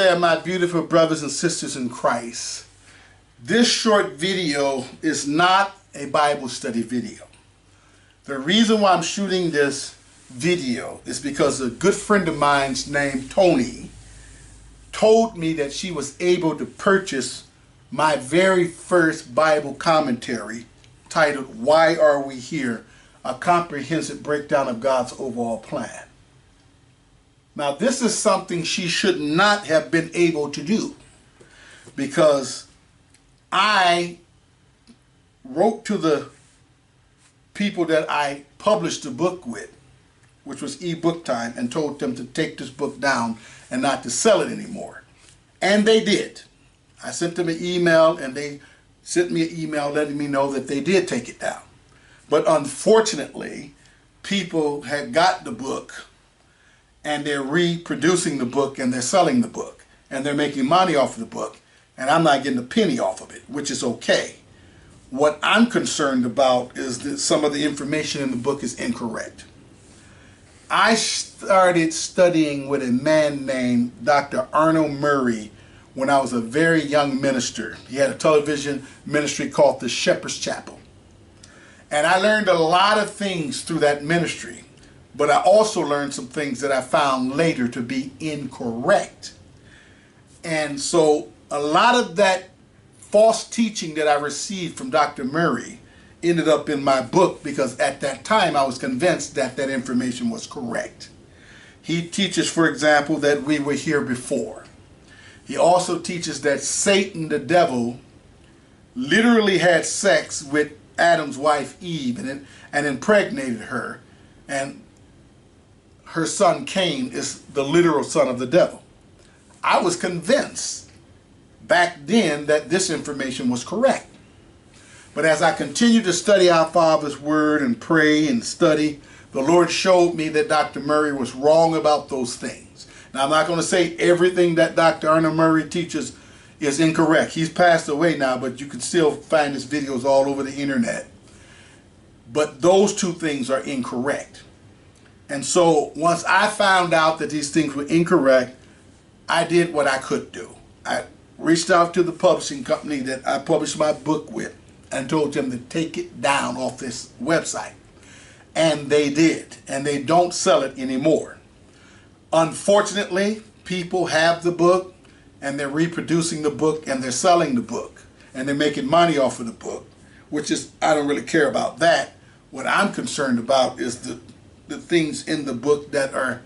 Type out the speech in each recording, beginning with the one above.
there, my beautiful brothers and sisters in Christ. This short video is not a Bible study video. The reason why I'm shooting this video is because a good friend of mine named Tony told me that she was able to purchase my very first Bible commentary titled, "Why Are We Here? A Comprehensive Breakdown of God's Overall Plan." Now, this is something she should not have been able to do, because I wrote to the people that I published the book with, which was eBook Time, and told them to take this book down and not to sell it anymore. And they did. I sent them an email, and they sent me an email letting me know that they did take it down. But unfortunately, people had got the book, and they're reproducing the book, and they're selling the book, and they're making money off of the book, and I'm not getting a penny off of it, which is okay. What I'm concerned about is that some of the information in the book is incorrect. I started studying with a man named Dr. Arnold Murray when I was a very young minister. He had a television ministry called the Shepherd's Chapel. And I learned a lot of things through that ministry, but I also learned some things that I found later to be incorrect. And so a lot of that false teaching that I received from Dr. Murray ended up in my book, because at that time I was convinced that that information was correct. He teaches, for example, that we were here before. He also teaches that Satan, the devil, literally had sex with Adam's wife Eve and impregnated her, and her son Cain is the literal son of the devil. I was convinced back then that this information was correct. But as I continued to study our Father's Word and pray and study, the Lord showed me that Dr. Murray was wrong about those things. Now, I'm not going to say everything that Dr. Arnold Murray teaches is incorrect. He's passed away now, but you can still find his videos all over the internet. But those two things are incorrect. And so once I found out that these things were incorrect, I did what I could do. I reached out to the publishing company that I published my book with and told them to take it down off this website. And they did. And they don't sell it anymore. Unfortunately, people have the book, and they're reproducing the book, and they're selling the book, and they're making money off of the book, which is, I don't really care about that. What I'm concerned about is the things in the book that are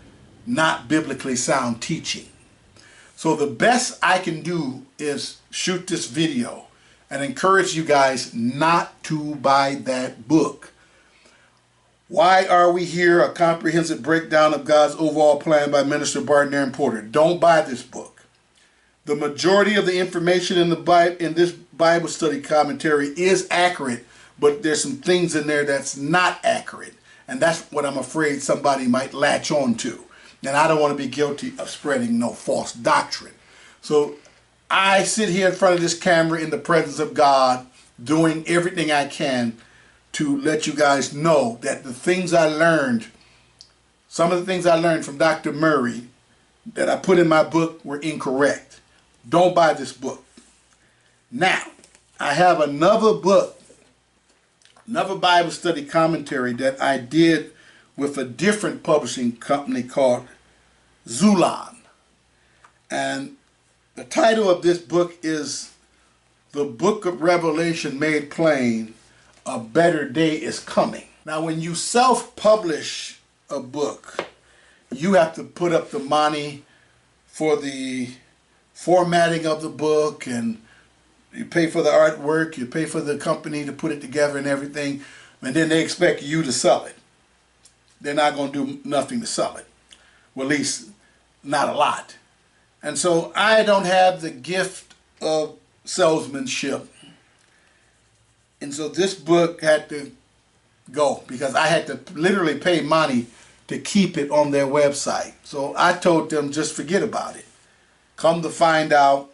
not biblically sound teaching. So the best I can do is shoot this video and encourage you guys not to buy that book. Why Are We Here? A Comprehensive Breakdown of God's Overall Plan by Minister Barton Aaron Porter. Don't buy this book. The majority of the information in this Bible study commentary is accurate, but there's some things in there that's not accurate. And that's what I'm afraid somebody might latch on to. And I don't want to be guilty of spreading no false doctrine. So I sit here in front of this camera in the presence of God, doing everything I can to let you guys know that the things I learned, some of the things I learned from Dr. Murray that I put in my book were incorrect. Don't buy this book. Now, I have another book, another Bible study commentary that I did with a different publishing company called Xulon. And the title of this book is The Book of Revelation Made Plain, A Better Day is Coming. Now, when you self-publish a book, you have to put up the money for the formatting of the book, and you pay for the artwork, you pay for the company to put it together and everything, and then they expect you to sell it. They're not going to do nothing to sell it. Well, at least not a lot. And so I don't have the gift of salesmanship. And so this book had to go, because I had to literally pay money to keep it on their website. So I told them, just forget about it. Come to find out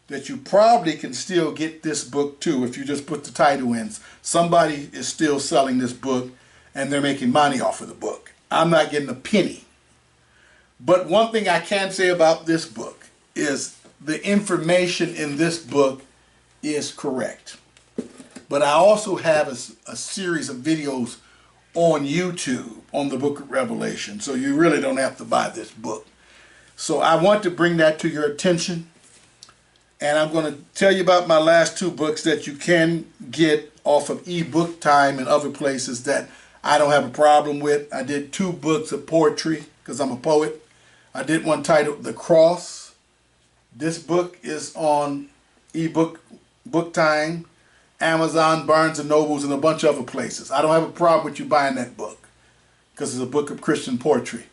that you probably can still get this book too if you just put the title in. Somebody is still selling this book, and they're making money off of the book. I'm not getting a penny. But one thing I can say about this book is the information in this book is correct. But I also have a series of videos on YouTube on the book of Revelation, so you really don't have to buy this book. So I want to bring that to your attention, and I'm going to tell you about my last two books that you can get off of eBook Time and other places that I don't have a problem with. I did two books of poetry because I'm a poet. I did one titled The Cross. This book is on eBook Time, Amazon, Barnes and Nobles, and a bunch of other places. I don't have a problem with you buying that book because it's a book of Christian poetry.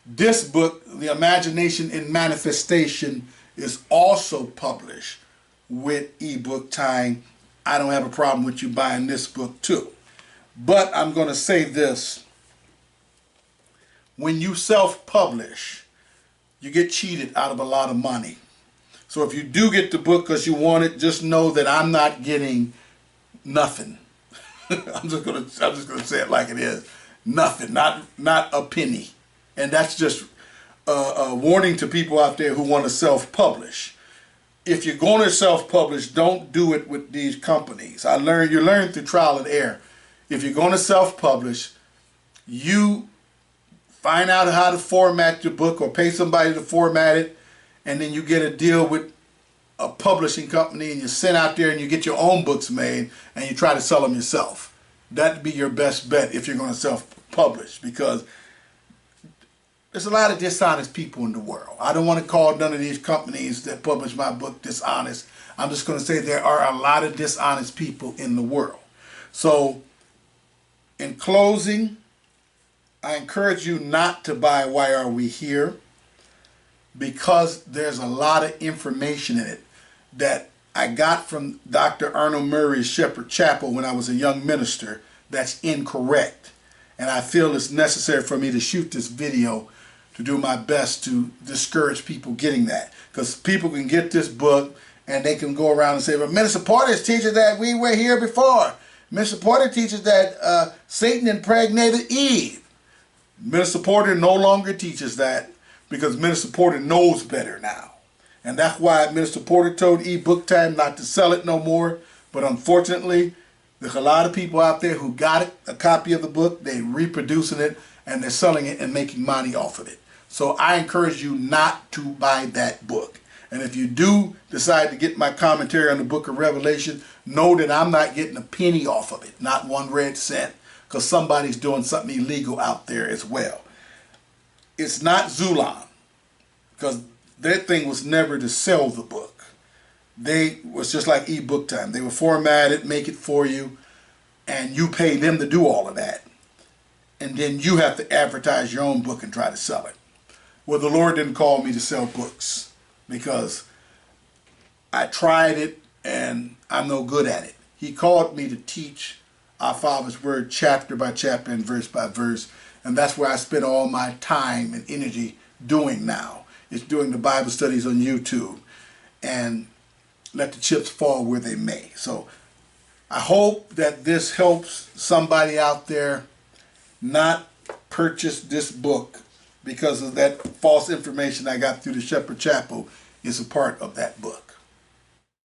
This book, The Imagination in Manifestation, is also published with eBook Time. I don't have a problem with you buying this book too. But I'm going to say this. When you self-publish, you get cheated out of a lot of money. So if you do get the book because you want it, just know that I'm not getting nothing. I'm just gonna say it like it is. Nothing, not a penny. And that's just a warning to people out there who want to self-publish. If you're going to self-publish, don't do it with these companies. You learn through trial and error. If you're going to self-publish, you find out how to format your book or pay somebody to format it, and then you get a deal with a publishing company and you send out there and you get your own books made and you try to sell them yourself. That'd be your best bet if you're going to self-publish, because there's a lot of dishonest people in the world. I don't want to call none of these companies that publish my book dishonest. I'm just going to say there are a lot of dishonest people in the world. So in closing, I encourage you not to buy Why Are We Here, because there's a lot of information in it that I got from Dr. Arnold Murray's Shepherd Chapel when I was a young minister that's incorrect. And I feel it's necessary for me to shoot this video to do my best to discourage people getting that. Because people can get this book and they can go around and say, well, Minister Porter teaches that we were here before. Minister Porter teaches that Satan impregnated Eve. Minister Porter no longer teaches that, because Minister Porter knows better now. And that's why Minister Porter told eBook Time not to sell it no more. But unfortunately, there's a lot of people out there who got it, a copy of the book, they're reproducing it, and they're selling it and making money off of it. So I encourage you not to buy that book. And if you do decide to get my commentary on the book of Revelation, know that I'm not getting a penny off of it, not 1 red cent, because somebody's doing something illegal out there as well. It's not Xulon, because their thing was never to sell the book. They was just like eBook Time. They would format it, make it for you, and you pay them to do all of that. And then you have to advertise your own book and try to sell it. Well, the Lord didn't call me to sell books, because I tried it and I'm no good at it. He called me to teach our Father's Word chapter by chapter and verse by verse. And that's where I spend all my time and energy doing now. It's doing the Bible studies on YouTube, and let the chips fall where they may. So I hope that this helps somebody out there not purchase this book because of that false information I got through the Shepherd Chapel is a part of that book.